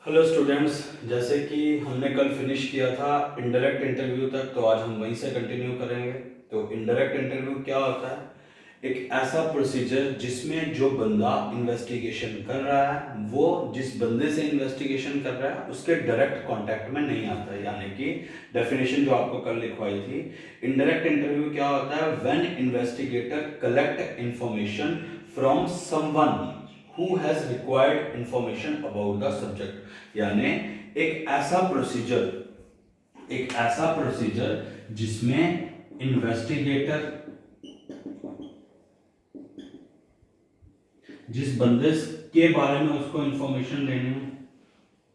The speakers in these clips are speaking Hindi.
हेलो स्टूडेंट्स, जैसे कि हमने कल फिनिश किया था इनडायरेक्ट इंटरव्यू तक, तो आज हम वहीं से कंटिन्यू करेंगे। तो इनडायरेक्ट इंटरव्यू क्या होता है? एक ऐसा प्रोसीजर जिसमें जो बंदा इन्वेस्टिगेशन कर रहा है वो जिस बंदे से इन्वेस्टिगेशन कर रहा है उसके डायरेक्ट कांटेक्ट में नहीं आता। यानी कि डेफिनेशन जो आपको कल लिखवाई थी, इनडायरेक्ट इंटरव्यू क्या होता है? When investigator collect information from someone who has required information about the subject। यानी एक ऐसा प्रोसीजर जिसमें इन्वेस्टिगेटर जिस बंदे के बारे में उसको इंफॉर्मेशन देनी है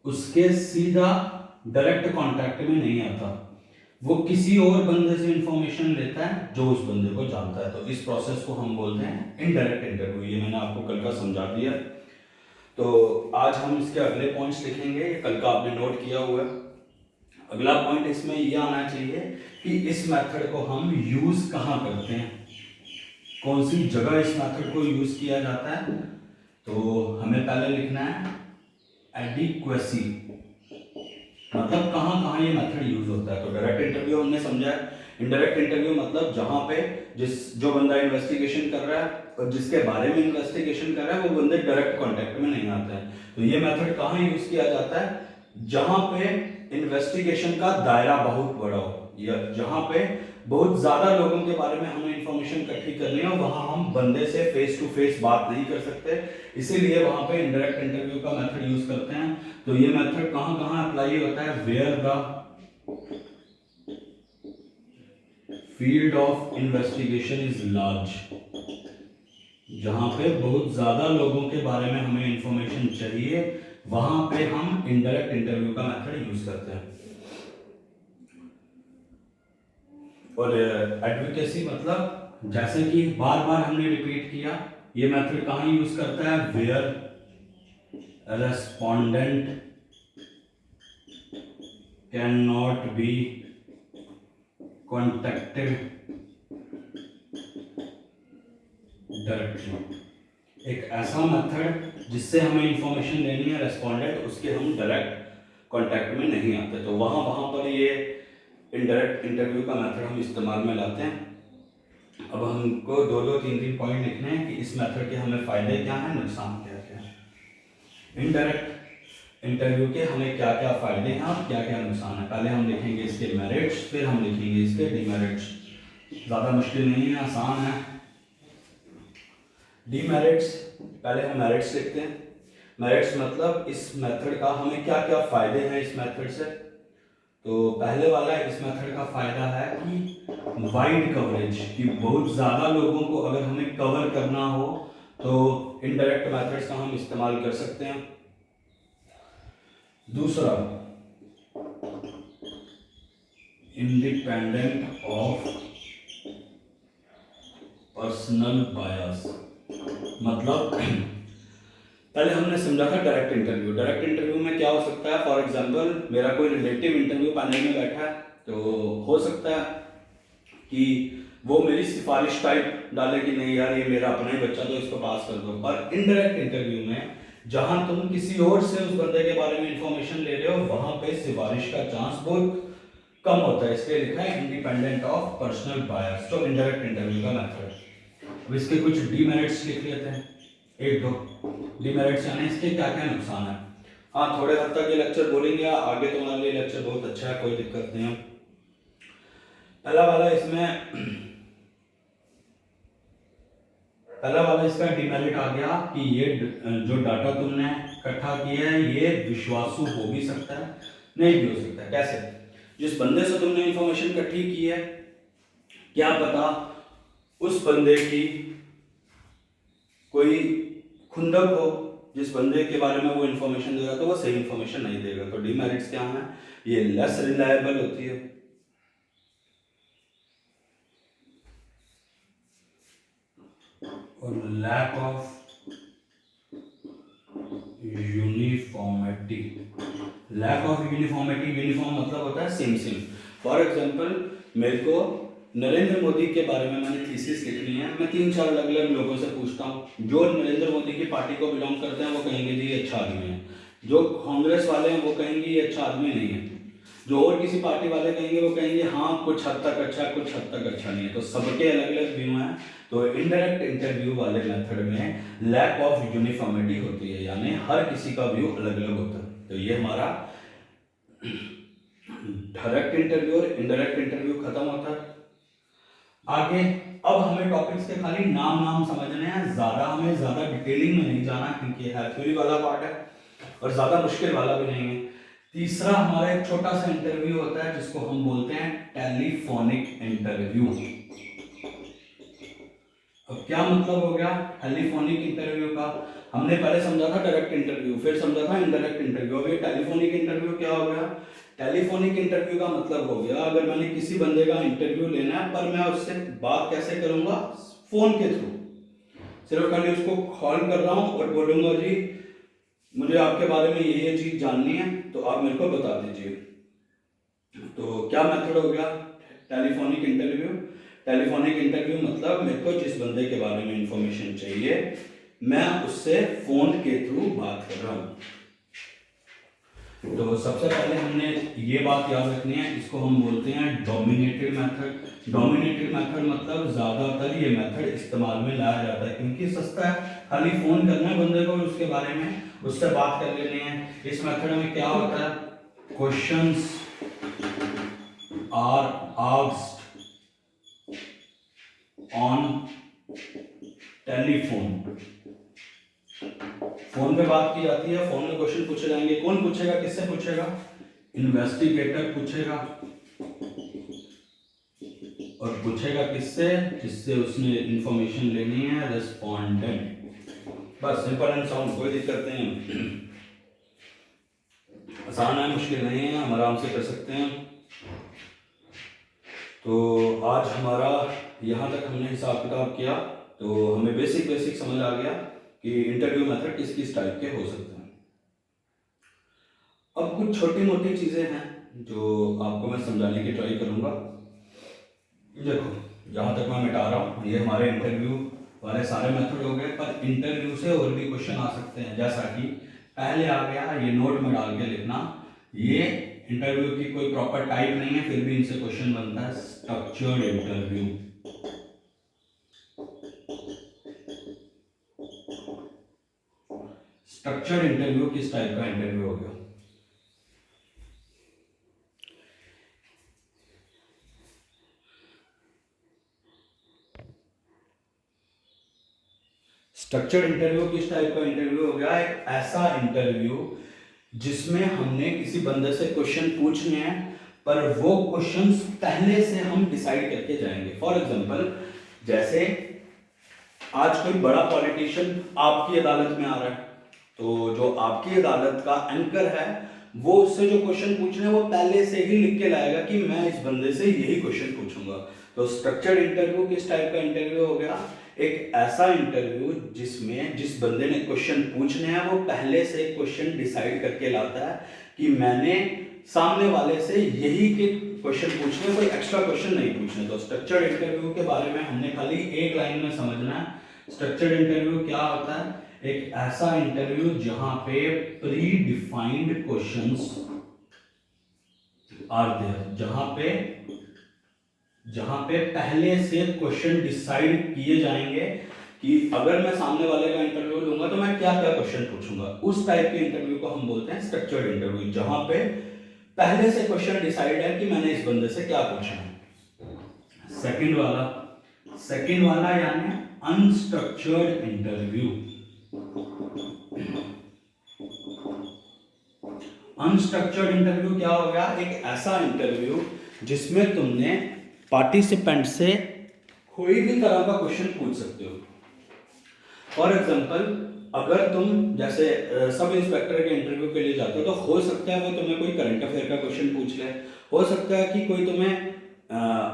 उसके सीधा डायरेक्ट कांटेक्ट में नहीं आता, वो किसी और बंदे से इंफॉर्मेशन लेता है जो उस बंदे को जानता है। तो इस प्रोसेस को हम बोलते हैं इनडायरेक्ट इंटरव्यू। ये मैंने आपको कल का समझा दिया। तो आज हम इसके अगले पॉइंट्स लिखेंगे, ये कल का आपने नोट किया हुआ है। अगला पॉइंट इसमें ये आना चाहिए कि इस मेथड को हम यूज कहाँ करते हैं, कौन सी जगह इस मेथड को यूज किया जाता है। तो हमें पहले लिखना है एडिक्वेसी, मतलब कहाँ कहाँ ये मेथड यूज होता है। तो डायरेक्ट इंटरव्यू हमने समझा है। इनडायरेक्ट इंटरव्यू मतलब जहां पे जो बंदा इन्वेस्टिगेशन कर रहा है और जिसके बारे में इन्वेस्टिगेशन कर रहा है वो बंदे डायरेक्ट कांटेक्ट में नहीं आते हैं। तो ये मेथड कहाँ यूज किया जाता है? जहां पे इन्वेस्टिगेशन का दायरा बहुत बड़ा हो या जहां पे बहुत ज्यादा लोगों के बारे में हमें इंफॉर्मेशन इकट्ठी करनी हो, वहां हम बंदे से फेस टू फेस बात नहीं कर सकते, इसीलिए वहां पे इनडायरेक्ट इंटरव्यू का मेथड यूज करते हैं। तो ये मेथड कहां कहां अप्लाई होता है? Where the field of investigation is large, जहां पे बहुत ज्यादा लोगों के बारे में हमें इंफॉर्मेशन चाहिए वहां पे हम इनडायरेक्ट इंटरव्यू का मेथड यूज करते हैं। और एडवोकेसी मतलब जैसे कि बार बार हमने रिपीट किया, ये मेथड कहां यूज करता है? Where respondent can not be contacted directly. एक ऐसा मेथड जिससे हमें इंफॉर्मेशन लेनी है रेस्पोंडेंट, उसके हम डायरेक्ट कांटेक्ट में नहीं आते, तो वहां पर ये इनडायरेक्ट इंटरव्यू का मेथड हम इस्तेमाल में लाते हैं। अब हमको दो तीन पॉइंट लिखने हैं कि इस मेथड के हमें फायदे क्या हैं, नुकसान क्या क्या है। इनडायरेक्ट इंटरव्यू के हमें क्या क्या फायदे हैं और क्या क्या नुकसान है। पहले हम लिखेंगे इसके मेरिट्स, फिर हम लिखेंगे इसके डीमेरिट्स। ज़्यादा मुश्किल नहीं है, आसान है। डीमेरिट्स, पहले हम मेरिट्स लिखते हैं। मेरिट्स मतलब इस मेथड का हमें क्या क्या फायदे हैं इस मेथड से। तो पहले वाला इस मेथड का फायदा है कि वाइड कवरेज, कि बहुत ज़्यादा लोगों को अगर हमें कवर करना हो तो इनडायरेक्ट मेथड्स का हम इस्तेमाल कर सकते हैं। दूसरा, इंडिपेंडेंट ऑफ पर्सनल बायस, मतलब पहले हमने समझा था डायरेक्ट इंटरव्यू। डायरेक्ट इंटरव्यू में क्या हो सकता है? फॉर एग्जांपल मेरा कोई रिलेटिव इंटरव्यू पैनल में बैठा है, तो हो सकता है कि वो मेरी सिफारिश टाइप डाले कि नहीं यार ये मेरा अपना ही बच्चा, तो इसको पास कर दो। पर इनडायरेक्ट इंटरव्यू में जहां तुम किसी और से उस बंदे के बारे में इंफॉर्मेशन ले रहे हो, वहां पे सिफारिश का चांस बहुत कम होता है, इसलिए लिखा है इंडिपेंडेंट ऑफ पर्सनल बायस। तो इनडायरेक्ट इंटरव्यू का मेथड। अब इसके कुछ डीमेरिट्स लिख लेते हैं, एक दो डीमेरिट्स यानी इसके क्या क्या नुकसान है। हाँ, थोड़े हद तक ये लेक्चर बोलेंगे, आगे तुम्हारे लिए लेक्चर बहुत अच्छा है, कोई दिक्कत नहीं है। पहला वाला इसका डीमेरिट आ गया कि ये जो डाटा तुमने इकट्ठा किया है ये विश्वासु हो भी सकता है, नहीं भी हो सकता है। कैसे? जिस बंदे से तुमने इंफॉर्मेशन इकट्ठी की है, क्या पता उस बंदे की कोई खुंदक हो, जिस बंदे के बारे में वो इंफॉर्मेशन देगा तो वो सही इंफॉर्मेशन नहीं देगा। तो डीमेरिट्स क्या है? ये लेस रिलायबल होती है, और lack of uniformity. Lack of uniformity, uniform मतलब होता है सेम सेम। फॉर एग्जांपल मेरे को नरेंद्र मोदी के बारे में मैंने थीसिस लिखनी है, मैं 3-4 अलग अलग लोगों से पूछता हूँ, जो नरेंद्र मोदी की पार्टी को बिलोंग करते हैं वो कहेंगे जी अच्छा आदमी है। जो कांग्रेस वाले हैं वो कहेंगे ये अच्छा आदमी नहीं है, जो और किसी पार्टी वाले कहेंगे वो कहेंगे हाँ कुछ हद तक अच्छा, कुछ हद तक अच्छा नहीं है। तो सबके अलग अलग व्यू हैं। तो इनडायरेक्ट इंटरव्यू वाले मेथड में लैक ऑफ यूनिफॉर्मिटी होती है, यानी हर किसी का व्यू अलग अलग होता है। तो ये हमारा डायरेक्ट इंटरव्यू और इनडायरेक्ट इंटरव्यू खत्म होता है। आगे अब हमें टॉपिक्स के खाली नाम समझने हैं, ज्यादा डिटेलिंग में नहीं जाना, क्योंकि है थ्योरी वाला पार्ट है और ज्यादा मुश्किल वाला भी नहीं है। तीसरा हमारा एक छोटा सा इंटरव्यू होता है जिसको हम बोलते हैं टेलीफोनिक इंटरव्यू। अब क्या मतलब हो गया टेलीफोनिक इंटरव्यू का? हमने पहले समझा था डायरेक्ट इंटरव्यू, फिर समझा था इनडायरेक्ट इंटरव्यू, अब ये टेलीफोनिक इंटरव्यू क्या हो गया? टेलीफोनिक इंटरव्यू का मतलब हो गया अगर मैंने किसी बंदे का इंटरव्यू लेना है, पर मैं उससे बात कैसे करूंगा? फोन के थ्रू। सिर्फ खाली उसको कॉल कर रहा हूं और बोलूंगा जी मुझे आपके बारे में ये चीज जाननी है तो आप मेरे को बता दीजिए। तो क्या मेथड हो गया टेलीफोनिक इंटरव्यू? टेलीफोनिक इंटरव्यू मतलब मेरे को जिस बंदे के बारे में इंफॉर्मेशन चाहिए मैं उससे फोन के थ्रू बात कर रहा हूँ। तो सबसे पहले हमने ये बात याद रखनी है, इसको हम बोलते हैं डोमिनेटेड मेथड। डोमिनेटेड मेथड मतलब ज्यादातर ये मेथड इस्तेमाल में लाया जाता है क्योंकि सस्ता है, खाली फोन करना है बंदे को और उसके बारे में उससे बात कर लेनी है। इस मेथड में क्या होता है? Questions are asked on telephone. Phone पे बात की जाती है, फोन में क्वेश्चन पूछे जाएंगे। कौन पूछेगा, किससे पूछेगा? इन्वेस्टिगेटर पूछेगा। और पूछेगा किससे? जिससे उसने इंफॉर्मेशन लेनी है, रेस्पोंडेंट। बस सिंपल एंड साउंड, कोई दिक्कत नहीं है, आसान है, मुश्किल नहीं है, हम आराम से कर सकते हैं। तो आज हमारा यहाँ तक हमने हिसाब किताब किया, तो हमें बेसिक समझ आ गया कि इंटरव्यू मेथड किस किस टाइप के हो सकते हैं। अब कुछ छोटी मोटी चीज़ें हैं जो आपको मैं समझाने की ट्राई करूँगा। देखो यहाँ तक मैं मिटा रहा हूँ, ये हमारे इंटरव्यू वाले सारे मेथड हो गए, पर इंटरव्यू से और भी क्वेश्चन आ सकते हैं। जैसा कि पहले आ गया, ये नोट में डाल के लिखना, ये इंटरव्यू की कोई प्रॉपर टाइप नहीं है, फिर भी इनसे क्वेश्चन बनता है, स्ट्रक्चर्ड इंटरव्यू। स्ट्रक्चर्ड इंटरव्यू किस टाइप का इंटरव्यू हो गया? स्ट्रक्चर्ड इंटरव्यू किस टाइप का इंटरव्यू हो गया? एक ऐसा इंटरव्यू जिसमें हमने किसी बंदे से क्वेश्चन पूछने हैं, पर वो क्वेश्चंस पहले से हम डिसाइड करके जाएंगे। फॉर एग्जांपल, जैसे आज कोई बड़ा पॉलिटिशियन आपकी अदालत में आ रहा है, तो जो आपकी अदालत का एंकर है वो उससे जो क्वेश्चन पूछने हैं वो पहले से ही लिख के लाएगा कि मैं इस बंदे से यही क्वेश्चन पूछूंगा। तो स्ट्रक्चर्ड इंटरव्यू किस टाइप का इंटरव्यू हो गया? एक ऐसा इंटरव्यू जिसमें जिस बंदे ने क्वेश्चन पूछने हैं वो पहले से क्वेश्चन डिसाइड करके लाता है कि मैंने सामने वाले से यही के क्वेश्चन पूछने, कोई एक्स्ट्रा क्वेश्चन नहीं पूछने। तो स्ट्रक्चर्ड इंटरव्यू के बारे में हमने खाली एक लाइन में समझना है। स्ट्रक्चर्ड इंटरव्यू क्या होता है? एक ऐसा इंटरव्यू जहां पे predefined questions are there, जहां पे पहले से क्वेश्चन डिसाइड किए जाएंगे कि अगर मैं सामने वाले का इंटरव्यू लूंगा तो मैं क्या क्या क्वेश्चन पूछूंगा। उस टाइप के इंटरव्यू को हम बोलते हैं स्ट्रक्चर्ड इंटरव्यू, जहां पे पहले से क्वेश्चन डिसाइड है कि मैंने इस बंदे से क्या पूछना है। सेकंड वाला यानी अनस्ट्रक्चर्ड इंटरव्यू। अनस्ट्रक्चर्ड इंटरव्यू क्या हो गया? एक ऐसा इंटरव्यू जिसमें तुमने पार्टिसिपेंट से कोई भी तरह का क्वेश्चन पूछ सकते हो। फॉर एग्जांपल, अगर तुम जैसे सब इंस्पेक्टर के इंटरव्यू के लिए जाते हो तो हो सकता है वो तुम्हें कोई करंट अफेयर का क्वेश्चन पूछ ले, हो सकता है कि कोई तुम्हें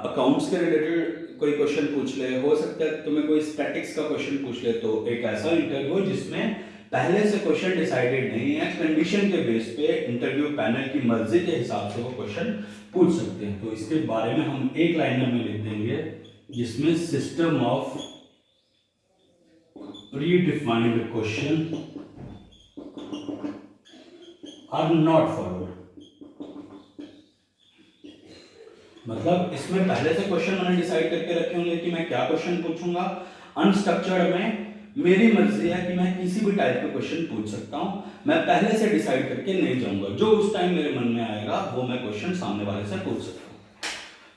अकाउंट्स के रिलेटेड कोई क्वेश्चन पूछ ले, हो सकता है तुम्हें कोई स्टैटिक्स का क्वेश्चन पूछ ले। तो एक ऐसा इंटरव्यू जिसमें पहले से क्वेश्चन डिसाइडेड नहीं है, कंडीशन के बेस पे इंटरव्यू पैनल की मर्जी के हिसाब से वो क्वेश्चन पूछ सकते हैं। तो इसके बारे में हम एक लाइनर में लिख देंगे जिसमें system of predefined question are not followed. मतलब इसमें पहले से क्वेश्चन मैंने डिसाइड करके रखे होंगे कि मैं क्या क्वेश्चन पूछूंगा। अनस्ट्रक्चर्ड में मेरी मर्जी है कि मैं किसी भी टाइप के क्वेश्चन पूछ सकता हूं, मैं पहले से डिसाइड करके नहीं जाऊंगा, जो उस टाइम मेरे मन में आएगा वो मैं क्वेश्चन सामने वाले से पूछ सकता हूं।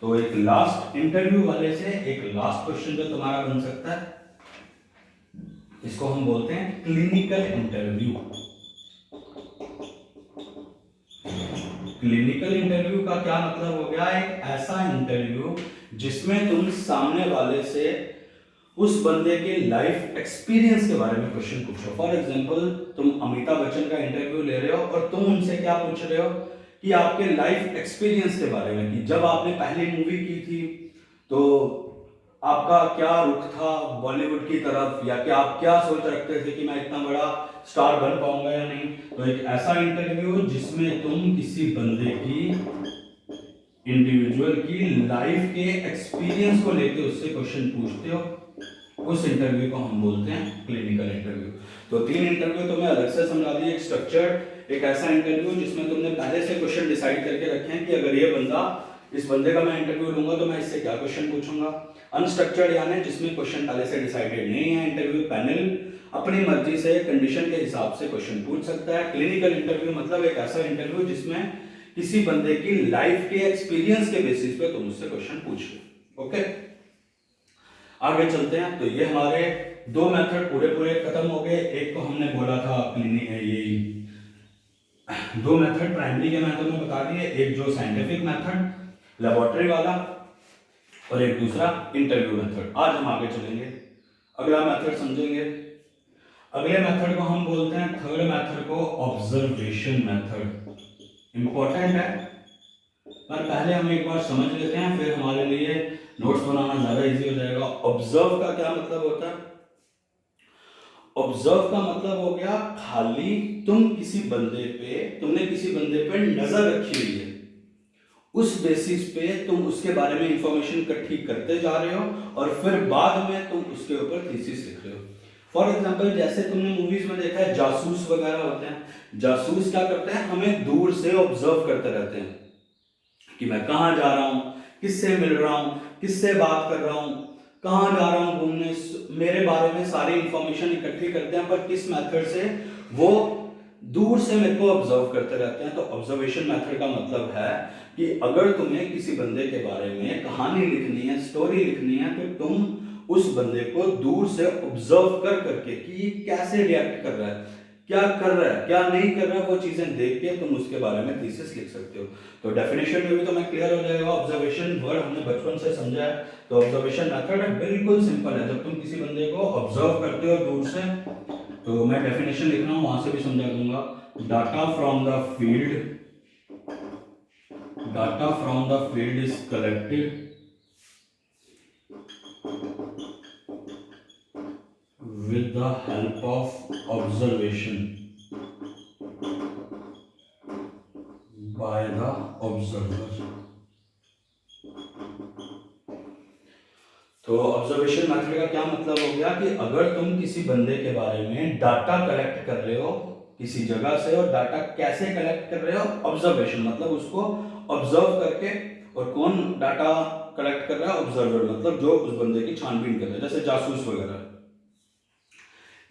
तो एक लास्ट इंटरव्यू वाले से एक लास्ट क्वेश्चन जो तुम्हारा बन सकता है, इसको हम बोलते हैं क्लिनिकल इंटरव्यू। क्लिनिकल इंटरव्यू का क्या मतलब हो गया, एक ऐसा इंटरव्यू जिसमें तुम सामने वाले से उस बंदे के लाइफ एक्सपीरियंस के बारे में क्वेश्चन पूछो। फॉर एग्जांपल तुम अमिताभ बच्चन का इंटरव्यू ले रहे हो और तुम उनसे क्या पूछ रहे हो कि आपके लाइफ एक्सपीरियंस के बारे में, कि जब आपने पहली मूवी की थी तो आपका क्या रुख था बॉलीवुड की तरफ, या कि आप क्या सोच रखते थे कि मैं इतना बड़ा स्टार बन पाऊंगा या नहीं। तो एक ऐसा इंटरव्यू जिसमें तुम किसी बंदे की, इंडिविजुअल की लाइफ के एक्सपीरियंस को लेकर उससे क्वेश्चन पूछते हो, उस इंटरव्यू को हम बोलते हैं क्लिनिकल इंटरव्यू। तो 3 इंटरव्यू तो मैं अलग से समझा दिए। एक स्ट्रक्चर्ड, एक ऐसा इंटरव्यू जिसमें तुमने पहले से क्वेश्चन डिसाइड करके रखे हैं कि अगर ये बंदा, इस बंदे का मैं इंटरव्यू लूंगा तो मैं इससे क्या क्वेश्चन पूछूंगा। अनस्ट्रक्चर्ड यानी जिसमें क्वेश्चन पहले से डिसाइडेड नहीं है, इंटरव्यू पैनल अपनी मर्जी से कंडीशन के हिसाब से क्वेश्चन पूछ सकता है। क्लिनिकल इंटरव्यू मतलब एक ऐसा इंटरव्यू जिसमें किसी बंदे की लाइफ के एक्सपीरियंस के बेसिस पे तुम उससे क्वेश्चन पूछ लो। ओके, आगे चलते हैं। तो ये हमारे 2 मेथड पूरे खत्म हो गए। एक तो हमने बोला था ये 2 मेथड प्राइमरी के मेथड में बता दिए, एक जो साइंटिफिक मेथड लेबोरेटरी वाला और एक दूसरा इंटरव्यू मेथड। आज हम आगे चलेंगे, अगला मेथड समझेंगे। अगले मेथड को हम बोलते हैं, थर्ड मेथड को ऑब्जर्वेशन मेथड। इंपॉर्टेंट है पर पहले हम एक बार समझ लेते हैं, फिर हमारे लिए नोट्स बनाना ज्यादा इजी हो जाएगा। ऑब्जर्व का क्या मतलब होता है? ऑब्जर्व का मतलब हो गया खाली तुमने किसी बंदे पे नजर रखी हुई है, उस बेसिस पे तुम उसके बारे में इंफॉर्मेशन इकट्ठी करते जा रहे हो और फिर बाद में तुम उसके ऊपर थीसिस लिख रहे हो। फॉर एग्जाम्पल जैसे तुमने मूवीज में देखा है जासूस वगैरह होते हैं, जासूस क्या करते हैं, हमें दूर से ऑब्जर्व करते रहते हैं कि मैं कहाँ जा रहा हूँ, किससे मिल रहा हूँ, किससे बात कर रहा हूँ, कहाँ जा रहा हूँ घूमने, मेरे बारे में सारी इंफॉर्मेशन इकट्ठी करते हैं। पर किस मेथड से? वो दूर से मेरे को ऑब्जर्व करते रहते हैं। तो ऑब्जर्वेशन मेथड का मतलब है कि अगर तुम्हें किसी बंदे के बारे में कहानी लिखनी है, स्टोरी लिखनी है, तो तुम उस बंदे को दूर से ऑब्जर्व कर करके कि कैसे रिएक्ट कर रहा है, क्या कर रहा है, क्या नहीं कर रहा है, वो चीजें देख के तुम उसके बारे में थीसिस लिख सकते हो। तो डेफिनेशन में भी तो मैं क्लियर हो जाएगा। ऑब्जर्वेशन वर्ड हमने बचपन से समझा है। तो ऑब्जर्वेशन मेथड बिल्कुल सिंपल है। जब तुम किसी बंदे को ऑब्जर्व करते हो दूर से, तो मैं डेफिनेशन लिख रहा हूं, वहां से भी समझा दूंगा। Data from the field is collected with the help of observation by the observer। तो ऑब्जर्वेशन मेथड का क्या मतलब हो गया कि अगर तुम किसी बंदे के बारे में डाटा कलेक्ट कर रहे हो किसी जगह से, और डाटा कैसे कलेक्ट कर रहे हो? ऑब्जर्वेशन मतलब उसको ऑब्जर्व करके। और कौन डाटा कलेक्ट कर रहा है? ऑब्जर्वर, मतलब जो उस बंदे की छानबीन कर रहा है, जैसे जासूस वगैरह।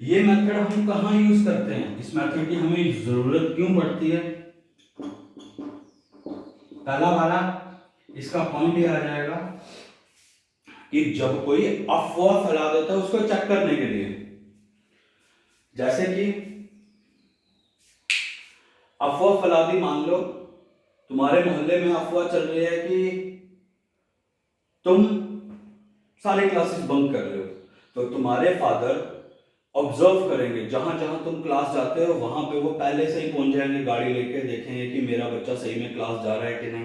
ये मेथड हम कहाँ यूज करते हैं? इस मेथड की हमें जरूरत क्यों पड़ती है? पहला वाला इसका पॉइंट ये आ जाएगा कि जब कोई अफवाह फैला देता है उसको चेक करने के लिए। जैसे कि अफवाह फैला दी, मान लो तुम्हारे मोहल्ले में अफवाह चल रही है कि तुम सारे क्लासेस बंक कर रहे हो, तो तुम्हारे फादर ऑब्जर्व करेंगे, जहां जहां तुम क्लास जाते हो वहां पे वो पहले से ही पहुंच जाएंगे गाड़ी लेके, देखेंगे कि मेरा बच्चा सही में क्लास जा रहा है कि नहीं,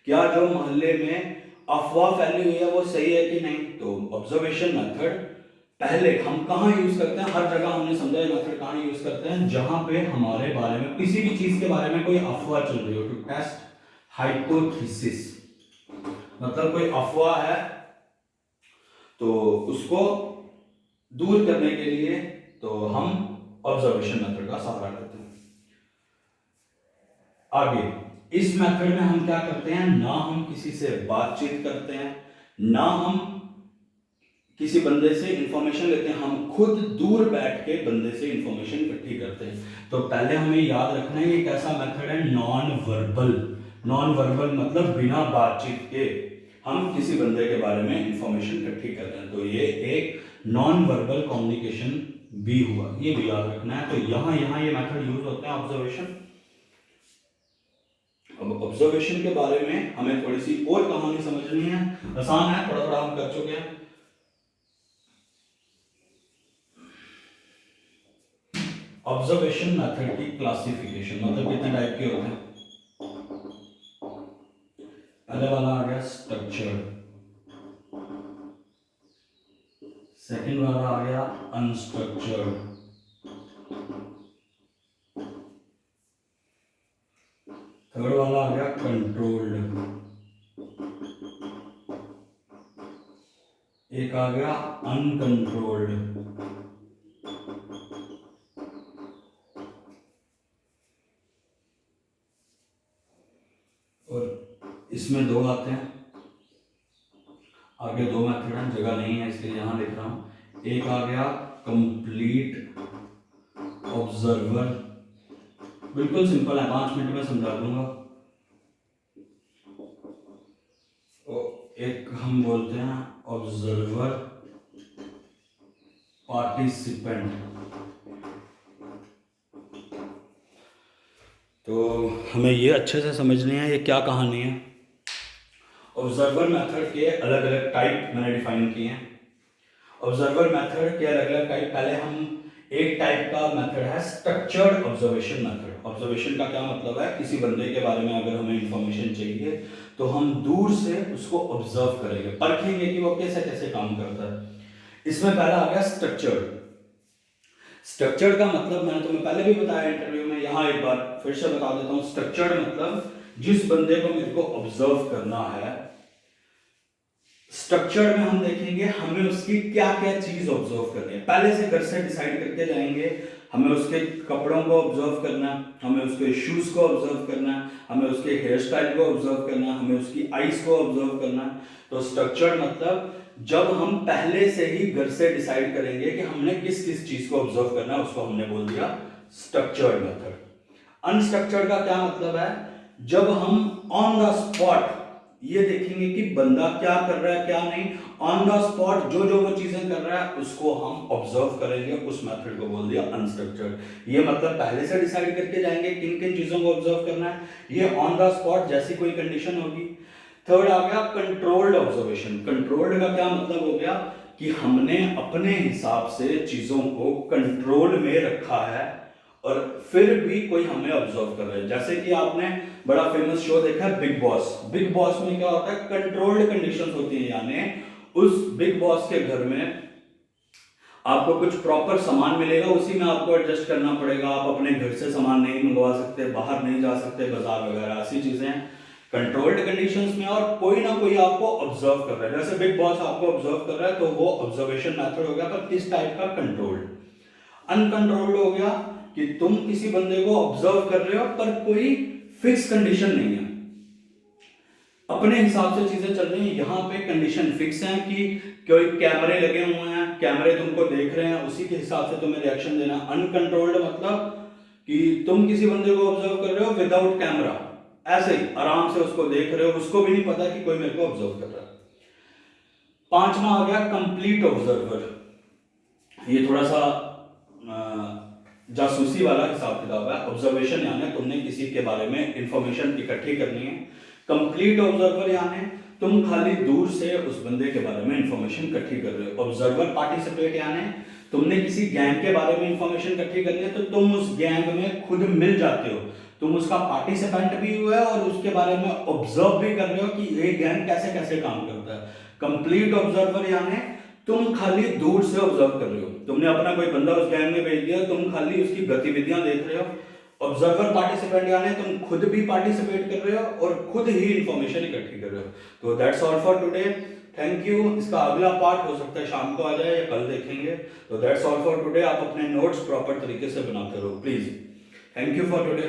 क्या जो मोहल्ले में अफवाह फैली हुई है वो सही है कि नहीं। तो ऑब्जर्वेशन मेथड पहले हम कहाँ यूज करते हैं? हर जगह हमने समझा ये मेथड कहाँ यूज करते हैं, जहां पे हमारे बारे में, किसी भी चीज के बारे में कोई अफवाह चल रही हो। टू टेस्ट हाइपोथेसिस, मतलब कोई अफवाह है तो उसको दूर करने के लिए तो हम ऑब्जर्वेशन मेथड का सहारा लेते हैं। आगे इस मेथड में हम क्या करते हैं, ना हम किसी से बातचीत करते हैं, ना हम किसी बंदे से इंफॉर्मेशन लेते हैं, हम खुद दूर बैठ के बंदे से इंफॉर्मेशन इकट्ठी करते हैं। तो पहले हमें याद रखना है ये कैसा मेथड है, नॉन वर्बल। नॉन वर्बल मतलब बिना बातचीत के हम किसी बंदे के बारे में इंफॉर्मेशन इकट्ठी कर रहे हैं, तो ये एक नॉन वर्बल कम्युनिकेशन भी हुआ, ये भी याद रखना है। तो यहाँ ये मेथड यूज होते हैं ऑब्जर्वेशन। अब ऑब्जर्वेशन के बारे में हमें थोड़ी सी और कहानी समझनी है, आसान है, थोड़ा थोड़ा हम कर चुके हैं। ऑब्जर्वेशन मेथड की क्लासिफिकेशन मतलब कितने टाइप के होते हैं। पहले वाला आ गया स्ट्रक्चर्ड, सेकंड वाला आ गया अनस्ट्रक्चर्ड, थर्ड वाला आ गया कंट्रोल्ड, एक आ गया अनकंट्रोल्ड, और इसमें दो आते हैं, आगे दो मेथड हैं, जगह नहीं है इसलिए यहां लिख रहा हूं। एक आ गया कंप्लीट ऑब्जर्वर, बिल्कुल सिंपल है, 5 मिनट में समझा दूंगा। एक हम बोलते हैं ऑब्जर्वर पार्टिसिपेंट। तो हमें ये अच्छे से समझनी है ये क्या कहानी है। ऑब्जर्वर मेथड के अलग अलग टाइप मैंने डिफाइन किए हैं। ऑब्जर्वर मेथड के अलग अलग टाइप, पहले हम एक टाइप का मेथड है स्ट्रक्चर्ड ऑब्जर्वेशन मेथड। ऑब्जर्वेशन का क्या मतलब है, किसी बंदे के बारे में अगर हमें इंफॉर्मेशन चाहिए तो हम दूर से उसको ऑब्जर्व करेंगे, परखेंगे कि वो कैसे कैसे काम करता है। इसमें पहला आ गया स्ट्रक्चर्ड। स्ट्रक्चर्ड का मतलब मैंने तुम्हें पहले भी बताया इंटरव्यू में, यहां एक बार फिर से बता देता हूं। स्ट्रक्चर्ड मतलब जिस बंदे को मेरे को ऑब्जर्व करना है, स्ट्रक्चर में हम देखेंगे हमें उसकी क्या क्या चीज ऑब्जर्व करनी है। पहले से घर से डिसाइड करके जाएंगे, हमें उसके कपड़ों को ऑब्जर्व करना, हमें उसके शूज को ऑब्जर्व करना, हमें उसके हेयर स्टाइल को ऑब्जर्व करना, हमें उसकी आईज को ऑब्जर्व करना। तो स्ट्रक्चर मतलब जब हम पहले से ही घर से डिसाइड करेंगे कि हमने किस किस चीज को ऑब्जर्व करना है, उसको हमने बोल दिया स्ट्रक्चर्ड मेथड। अनस्ट्रक्चर्ड का क्या मतलब है, जब हम ऑन द स्पॉट ये देखेंगे कि बंदा क्या कर रहा है क्या नहीं, ऑन द स्पॉट जो जो वो चीजें कर रहा है उसको हम ऑब्जर्व करेंगे, उस मेथड को बोल दिया अनस्ट्रक्चर्ड। ये मतलब पहले से डिसाइड करके जाएंगे किन किन चीजों को ऑब्जर्व करना है, ये ऑन द स्पॉट जैसी कोई कंडीशन होगी। थर्ड आ गया कंट्रोल्ड ऑब्जर्वेशन। कंट्रोल्ड का क्या मतलब हो गया कि हमने अपने हिसाब से चीजों को कंट्रोल में रखा है और फिर भी कोई हमें ऑब्जर्व कर रहा है। जैसे कि आपने बड़ा फेमस शो देखा है बिग बॉस। बिग बॉस में क्या होता है, कंट्रोल्ड कंडीशंस होती है, यानी उस बिग बॉस के घर में आपको कुछ प्रॉपर सामान मिलेगा, उसी में आपको एडजस्ट करना पड़ेगा। आप अपने घर से सामान नहीं मंगवा सकते, बाहर नहीं जा सकते, बाजार वगैरह, ऐसी चीजें कंट्रोल्ड कंडीशंस में, और कोई ना कोई आपको ऑब्जर्व कर रहा है। जैसे बिग बॉस आपको ऑब्जर्व कर रहा है तो वो ऑब्जर्वेशन मेथड हो गया, पर किस टाइप का, कंट्रोल्ड। अनकंट्रोल्ड हो गया कि तुम किसी बंदे को ऑब्जर्व कर रहे हो पर कोई फिक्स कंडीशन नहीं है, अपने हिसाब से चीजें चल रही हैं। यहां पे कंडीशन फिक्स है कि कोई कैमरे लगे हुए हैं, कैमरे तुमको देख रहे हैं, उसी के हिसाब से तुम्हें रिएक्शन देना। अनकंट्रोल्ड मतलब कि तुम किसी बंदे को ऑब्जर्व कर रहे हो विदाउट कैमरा, ऐसे ही आराम से उसको देख रहे हो, उसको भी नहीं पता कि कोई मेरे को ऑब्जर्व कर रहा है। पांचवा आ गया कंप्लीट ऑब्जर्वर। ये थोड़ा सा जासूसी वाला हिसाब किताब है। ऑब्जर्वेशन यानी तुमने किसी के बारे में इंफॉर्मेशन इकट्ठी करनी है। कंप्लीट ऑब्जर्वर यानी तुम खाली दूर से उस बंदे के बारे में इंफॉर्मेशन इकट्ठी कर रहे हो। ऑब्जर्वर पार्टिसिपेट यानी तुमने किसी गैंग के बारे में इंफॉर्मेशन इकट्ठी करनी है तो तुम उस गैंग में खुद मिल जाते हो, तुम उसका पार्टिसिपेंट भी हुए और उसके बारे में ऑब्जर्व भी कर रहे हो कि ये गैंग कैसे कैसे काम करता है। कंप्लीट ऑब्जर्वर यानी तुम खाली दूर से ऑब्जर्व कर रहे हो, तुमने अपना कोई बंदा उस गैंग में भेज दिया, तुम खाली उसकी गतिविधियां देख रहे हो। ऑब्जर्वर पार्टिसिपेंट यानी तुम खुद भी पार्टिसिपेट कर रहे हो और खुद ही इंफॉर्मेशन इकट्ठी कर रहे हो। तो that's all for today, thank you. इसका अगला पार्ट हो सकता है शाम को आ जाए या कल देखेंगे। तो दैट्स ऑल फॉर टुडे। आप अपने नोट्स प्रॉपर तरीके से बनाते रहो please. Thank you for today.